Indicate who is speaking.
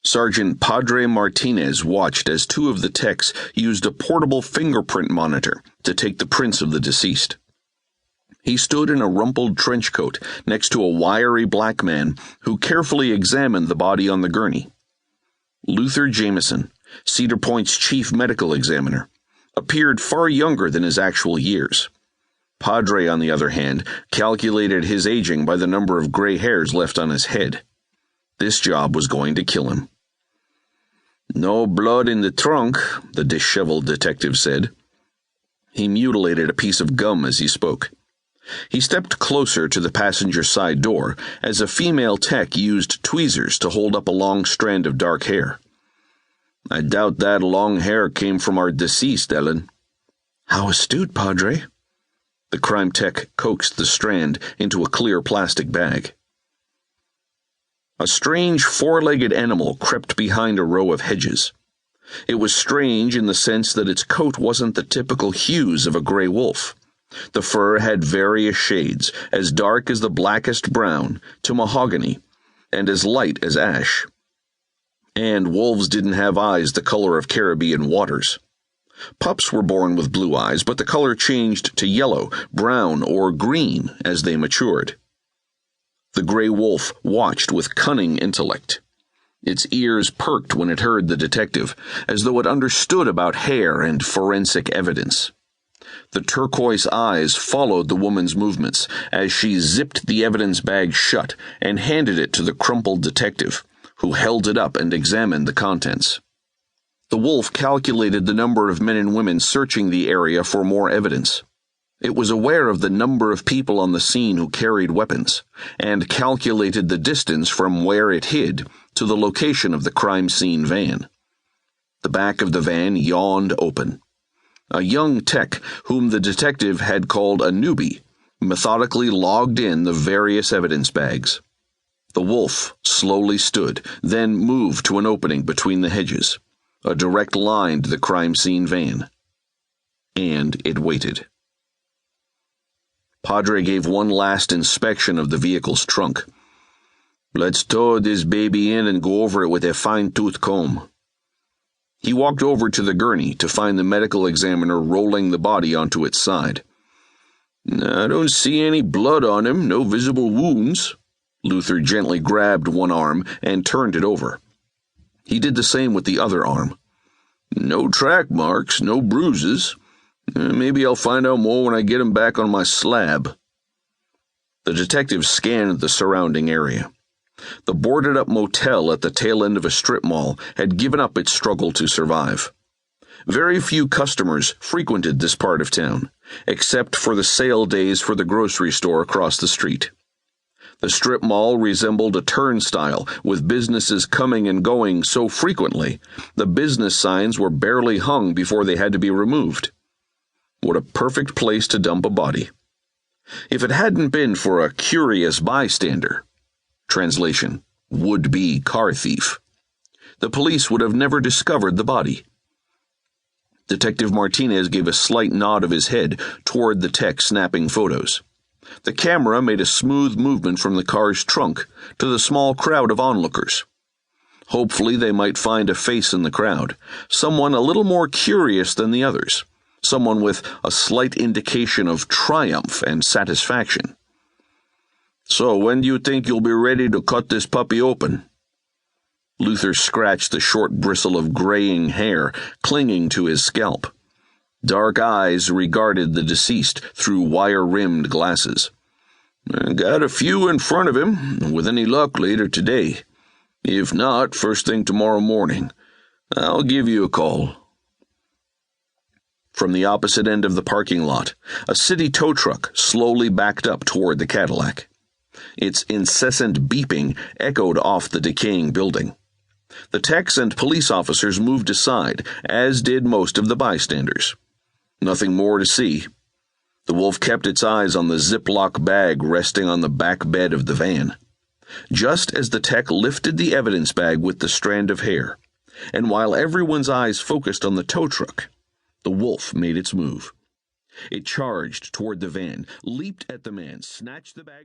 Speaker 1: Sergeant Padre Martinez watched as two of the techs used a portable fingerprint monitor to take the prints of the deceased. He stood in a rumpled trench coat next to a wiry black man who carefully examined the body on the gurney. Luther Jameson, Cedar Point's chief medical examiner, appeared far younger than his actual years. Padre, on the other hand, calculated his aging by the number of gray hairs left on his head. This job was going to kill him. "No blood in the trunk," the disheveled detective said. He mutilated a piece of gum as he spoke. He stepped closer to the passenger side door as a female tech used tweezers to hold up a long strand of dark hair. "I doubt that long hair came from our deceased, Ellen." "How astute, Padre." The crime tech coaxed the strand into a clear plastic bag. A strange four-legged animal crept behind a row of hedges. It was strange in the sense that its coat wasn't the typical hues of a gray wolf. The fur had various shades, as dark as the blackest brown to mahogany, and as light as ash. And wolves didn't have eyes the color of Caribbean waters. Pups were born with blue eyes, but the color changed to yellow, brown, or green as they matured. The gray wolf watched with cunning intellect. Its ears perked when it heard the detective, as though it understood about hair and forensic evidence. The turquoise eyes followed the woman's movements as she zipped the evidence bag shut and handed it to the crumpled detective, who held it up and examined the contents. The wolf calculated the number of men and women searching the area for more evidence. It was aware of the number of people on the scene who carried weapons, and calculated the distance from where it hid to the location of the crime scene van. The back of the van yawned open. A young tech, whom the detective had called a newbie, methodically logged in the various evidence bags. The wolf slowly stood, then moved to an opening between the hedges, a direct line to the crime scene van. And it waited. Padre gave one last inspection of the vehicle's trunk. "Let's tow this baby in and go over it with a fine-tooth comb." He walked over to the gurney to find the medical examiner rolling the body onto its side. "I don't see any blood on him, no visible wounds." Luther gently grabbed one arm and turned it over. He did the same with the other arm. "No track marks, no bruises. Maybe I'll find out more when I get him back on my slab." The detective scanned the surrounding area. The boarded-up motel at the tail end of a strip mall had given up its struggle to survive. Very few customers frequented this part of town, except for the sale days for the grocery store across the street. The strip mall resembled a turnstile, with businesses coming and going so frequently, the business signs were barely hung before they had to be removed. What a perfect place to dump a body. If it hadn't been for a curious bystander, translation, would-be car thief, the police would have never discovered the body. Detective Martinez gave a slight nod of his head toward the tech snapping photos. The camera made a smooth movement from the car's trunk to the small crowd of onlookers. Hopefully they might find a face in the crowd, someone a little more curious than the others, someone with a slight indication of triumph and satisfaction. "So when do you think you'll be ready to cut this puppy open?" Luther scratched the short bristle of graying hair clinging to his scalp. Dark eyes regarded the deceased through wire-rimmed glasses. "Got a few in front of him, with any luck later today. If not, first thing tomorrow morning. I'll give you a call." From the opposite end of the parking lot, a city tow truck slowly backed up toward the Cadillac. Its incessant beeping echoed off the decaying building. The techs and police officers moved aside, as did most of the bystanders. Nothing more to see. The wolf kept its eyes on the Ziploc bag resting on the back bed of the van. Just as the tech lifted the evidence bag with the strand of hair, and while everyone's eyes focused on the tow truck, the wolf made its move. It charged toward the van, leaped at the man, snatched the bag